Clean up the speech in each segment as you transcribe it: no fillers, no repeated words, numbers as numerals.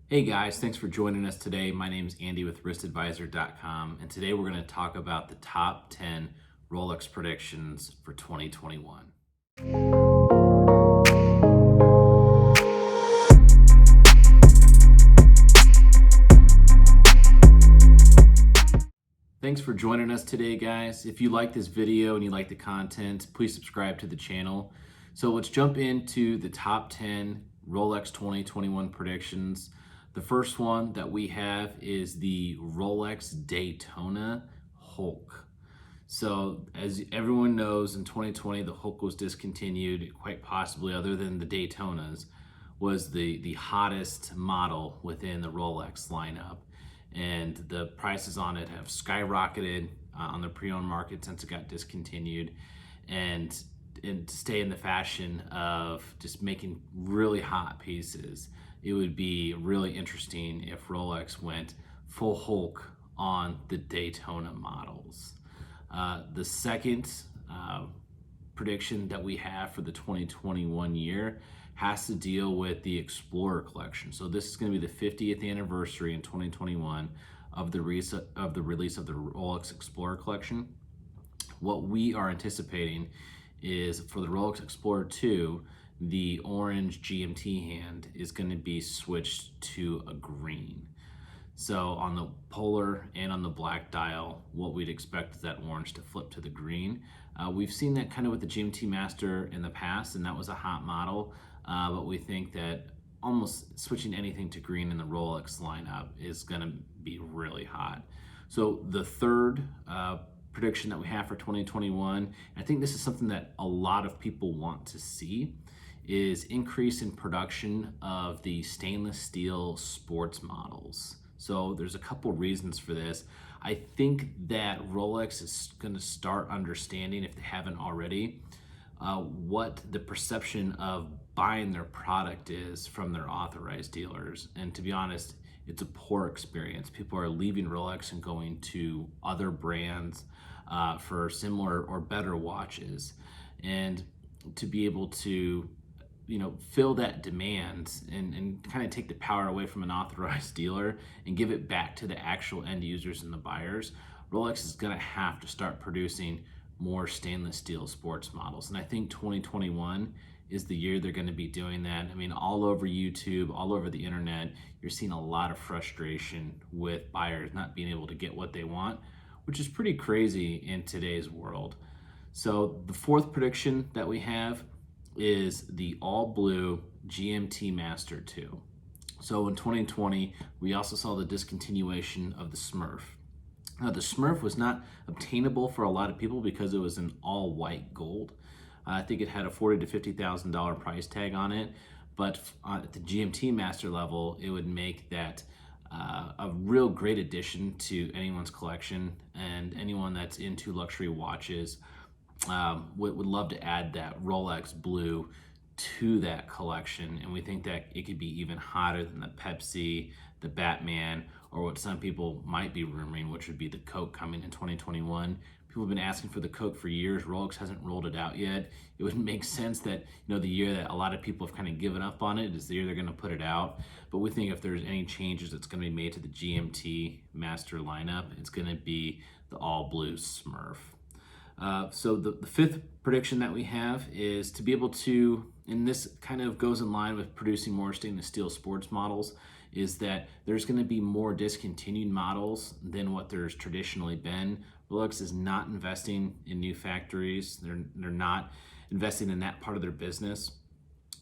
Hey guys, thanks for joining us today. My name is Andy with wristadvisor.com, and today we're going to talk about the top 10 Rolex predictions for 2021. Thanks for joining us today, guys. If you like this video and you like the content, please subscribe to the channel. So let's jump into the top 10 Rolex 2021 predictions. The first one that we have is the Rolex Daytona Hulk. So as everyone knows, in 2020, the Hulk was discontinued, quite possibly other than the Daytonas, was the hottest model within the Rolex lineup. And the prices on it have skyrocketed on the pre-owned market since it got discontinued. And to stay in the fashion of just making really hot pieces, it would be really interesting if Rolex went full Hulk on the Daytona models. The second prediction that we have for the 2021 year has to deal with the Explorer collection. So this is going to be the 50th anniversary in 2021 of the release of the Rolex Explorer collection. What we are anticipating is for the Rolex Explorer II, the orange GMT hand is going to be switched to a green. So on the polar and on the black dial, what we'd expect is that orange to flip to the green. We've seen that kind of with the GMT Master in the past, and that was a hot model. But we think that almost switching anything to green in the Rolex lineup is going to be really hot. So the third prediction that we have for 2021, and I think this is something that a lot of people want to see, is increase in production of the stainless steel sports models. So there's a couple reasons for this. I think that Rolex is going to start understanding, if they haven't already, what the perception of buying their product is from their authorized dealers. And to be honest, it's a poor experience. People are leaving Rolex and going to other brands for similar or better watches. And to be able to fill that demand and kind of take the power away from an authorized dealer and give it back to the actual end users and the buyers, Rolex is going to have to start producing more stainless steel sports models. And I think 2021 is the year they're going to be doing that. I mean, all over YouTube, all over the internet, you're seeing a lot of frustration with buyers not being able to get what they want, which is pretty crazy in today's world. So the fourth prediction that we have is the all blue GMT Master II. So in 2020, we also saw the discontinuation of the Smurf. Now the Smurf was not obtainable for a lot of people because it was an all white gold. I think it had a $40,000 to $50,000 price tag on it, but at the GMT Master level, it would make that a real great addition to anyone's collection, and anyone that's into luxury watches would love to add that Rolex blue to that collection. And we think that it could be even hotter than the Pepsi, the Batman, or what some people might be rumoring, which would be the Coke coming in 2021. People have been asking for the Coke for years. Rolex hasn't rolled it out yet. It would make sense that the year that a lot of people have kind of given up on it is the year they're going to put it out. But we think if there's any changes that's going to be made to the GMT Master lineup, it's going to be the all blue Smurf. So the fifth prediction that we have is to be able to, and this kind of goes in line with producing more stainless steel sports models, is that there's going to be more discontinued models than what there's traditionally been. Rolex is not investing in new factories. They're not investing in that part of their business.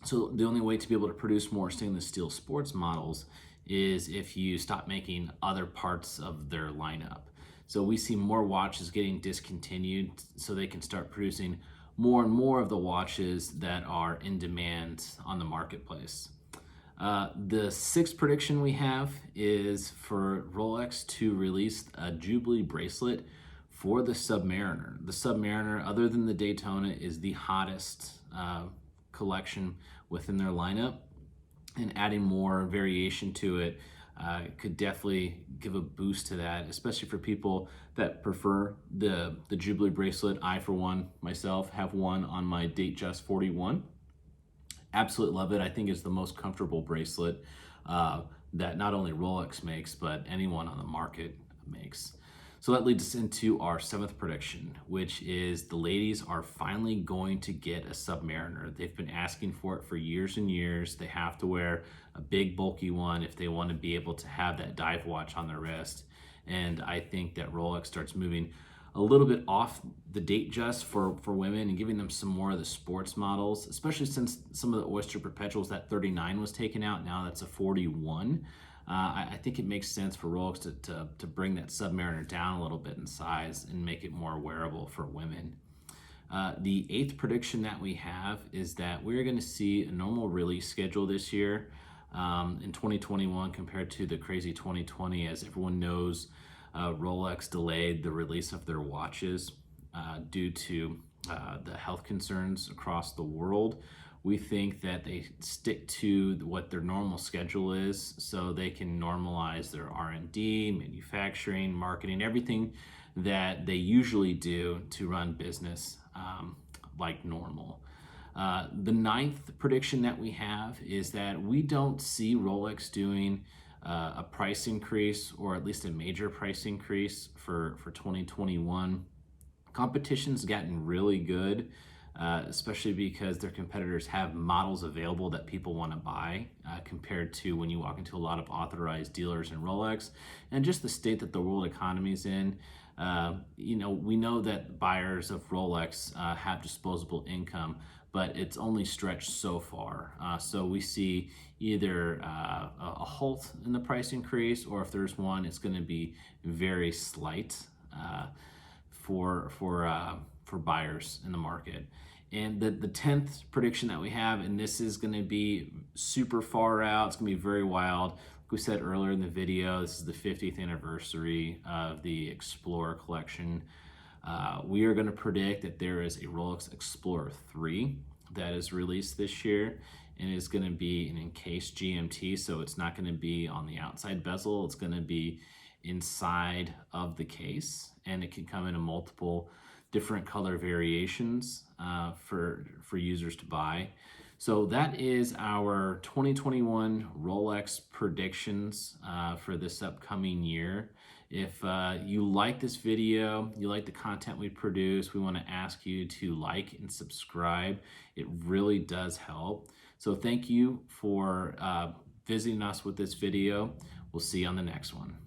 So the only way to be able to produce more stainless steel sports models is if you stop making other parts of their lineup. So we see more watches getting discontinued so they can start producing more and more of the watches that are in demand on the marketplace. The sixth prediction we have is for Rolex to release a Jubilee bracelet for the Submariner. The Submariner, other than the Daytona, is the hottest collection within their lineup, and adding more variation to it could definitely give a boost to that, especially for people that prefer the Jubilee bracelet. I, for one, myself, have one on my Datejust 41. Absolutely love it. I think it's the most comfortable bracelet that not only Rolex makes, but anyone on the market makes. So that leads us into our 7th prediction, which is the ladies are finally going to get a Submariner. They've been asking for it for years and years. They have to wear a big bulky one if they want to be able to have that dive watch on their wrist. And I think that Rolex starts moving a little bit off the date just for women and giving them some more of the sports models, especially since some of the Oyster Perpetuals, that 39 was taken out. Now that's a 41. I think it makes sense for Rolex to bring that Submariner down a little bit in size and make it more wearable for women. The 8th prediction that we have is that we're going to see a normal release schedule this year in 2021 compared to the crazy 2020. As everyone knows, Rolex delayed the release of their watches due to the health concerns across the world. We think that they stick to what their normal schedule is so they can normalize their R&D, manufacturing, marketing, everything that they usually do to run business like normal. The 9th prediction that we have is that we don't see Rolex doing a price increase, or at least a major price increase for 2021. Competition's gotten really good, especially because their competitors have models available that people want to buy compared to when you walk into a lot of authorized dealers in Rolex. And just the state that the world economy is in, we know that buyers of Rolex have disposable income, but it's only stretched so far. So we see either a halt in the price increase, or if there's one, it's going to be very slight for buyers in the market. And the 10th prediction that we have, and this is going to be super far out, it's going to be very wild. Like we said earlier in the video, this is the 50th anniversary of the Explorer collection. We are going to predict that there is a Rolex Explorer 3 that is released this year, and it's going to be an encased GMT, so it's not going to be on the outside bezel, it's going to be inside of the case, and it can come in multiple different color variations for users to buy. So that is our 2021 Rolex predictions for this upcoming year. If you like this video, you like the content we produce, we want to ask you to like and subscribe. It really does help. So thank you for visiting us with this video. We'll see you on the next one.